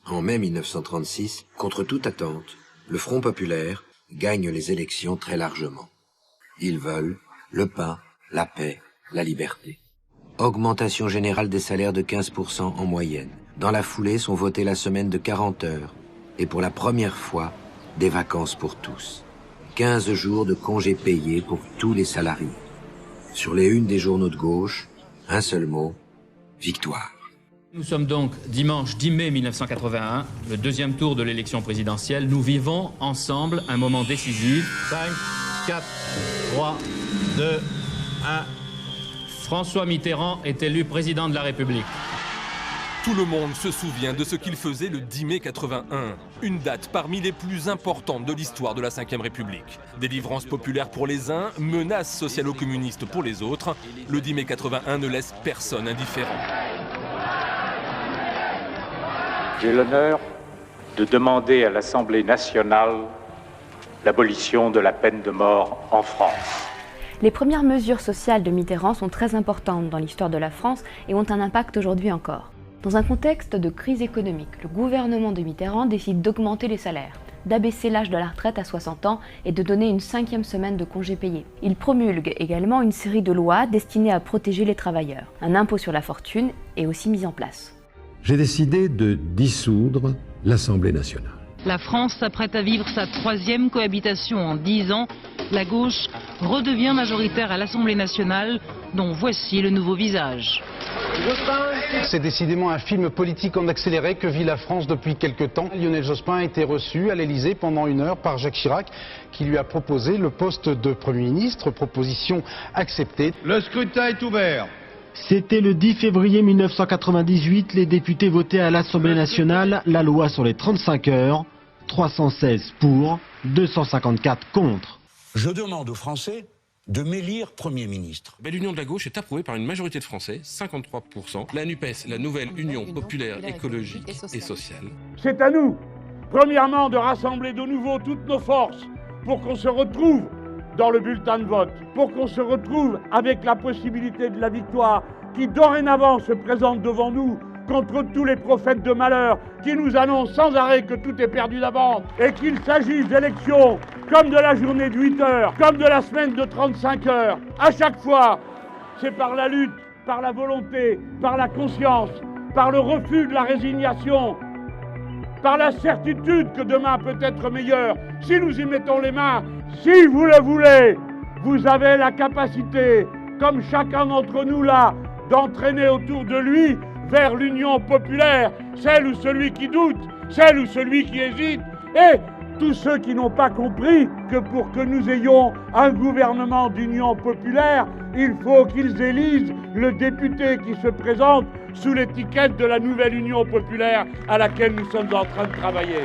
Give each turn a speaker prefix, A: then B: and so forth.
A: En mai 1936, contre toute attente, le Front populaire gagne les élections très largement. Ils veulent le pain, la paix, la liberté. Augmentation générale des salaires de 15% en moyenne. Dans la foulée sont votées la semaine de 40 heures et pour la première fois, des vacances pour tous. 15 jours de congés payés pour tous les salariés. Sur les unes des journaux de gauche, un seul mot, victoire.
B: Nous sommes donc dimanche 10 mai 1981, le deuxième tour de l'élection présidentielle. Nous vivons ensemble un moment décisif. 5, 4, 3, 2, 1. François Mitterrand est élu président de la République.
C: Tout le monde se souvient de ce qu'il faisait le 10 mai 81, une date parmi les plus importantes de l'histoire de la Ve République. Délivrance populaire pour les uns, menace socialo-communiste pour les autres. Le 10 mai 81 ne laisse personne indifférent.
D: J'ai l'honneur de demander à l'Assemblée nationale l'abolition de la peine de mort en France.
E: Les premières mesures sociales de Mitterrand sont très importantes dans l'histoire de la France et ont un impact aujourd'hui encore. Dans un contexte de crise économique, le gouvernement de Mitterrand décide d'augmenter les salaires, d'abaisser l'âge de la retraite à 60 ans et de donner une 5e semaine de congés payés. Il promulgue également une série de lois destinées à protéger les travailleurs. Un impôt sur la fortune est aussi mis en place.
F: J'ai décidé de dissoudre l'Assemblée nationale.
G: La France s'apprête à vivre sa 3e cohabitation en 10 ans. La gauche redevient majoritaire à l'Assemblée nationale, dont voici le nouveau visage.
H: C'est décidément un film politique en accéléré que vit la France depuis quelque temps. Lionel Jospin a été reçu à l'Élysée pendant 1 heure par Jacques Chirac, qui lui a proposé le poste de Premier ministre, proposition acceptée.
I: Le scrutin est ouvert.
J: C'était le 10 février 1998, les députés votaient à l'Assemblée nationale la loi sur les 35 heures, 316 pour, 254 contre.
K: Je demande aux Français de m'élire Premier ministre.
C: L'union de la gauche est approuvée par une majorité de Français, 53%. La NUPES, la nouvelle Union populaire écologique et sociale.
I: C'est à nous, premièrement, de rassembler de nouveau toutes nos forces pour qu'on se retrouve dans le bulletin de vote, pour qu'on se retrouve avec la possibilité de la victoire qui dorénavant se présente devant nous contre tous les prophètes de malheur qui nous annoncent sans arrêt que tout est perdu d'avance et qu'il s'agisse d'élections comme de la journée de 8 heures, comme de la semaine de 35 heures. À chaque fois, c'est par la lutte, par la volonté, par la conscience, par le refus de la résignation, par la certitude que demain peut être meilleur. Si nous y mettons les mains, si vous le voulez, vous avez la capacité, comme chacun d'entre nous là, d'entraîner autour de lui vers l'union populaire, celle ou celui qui doute, celle ou celui qui hésite, et tous ceux qui n'ont pas compris que pour que nous ayons un gouvernement d'union populaire, il faut qu'ils élisent le député qui se présente sous l'étiquette de la nouvelle union populaire à laquelle nous sommes en train de travailler.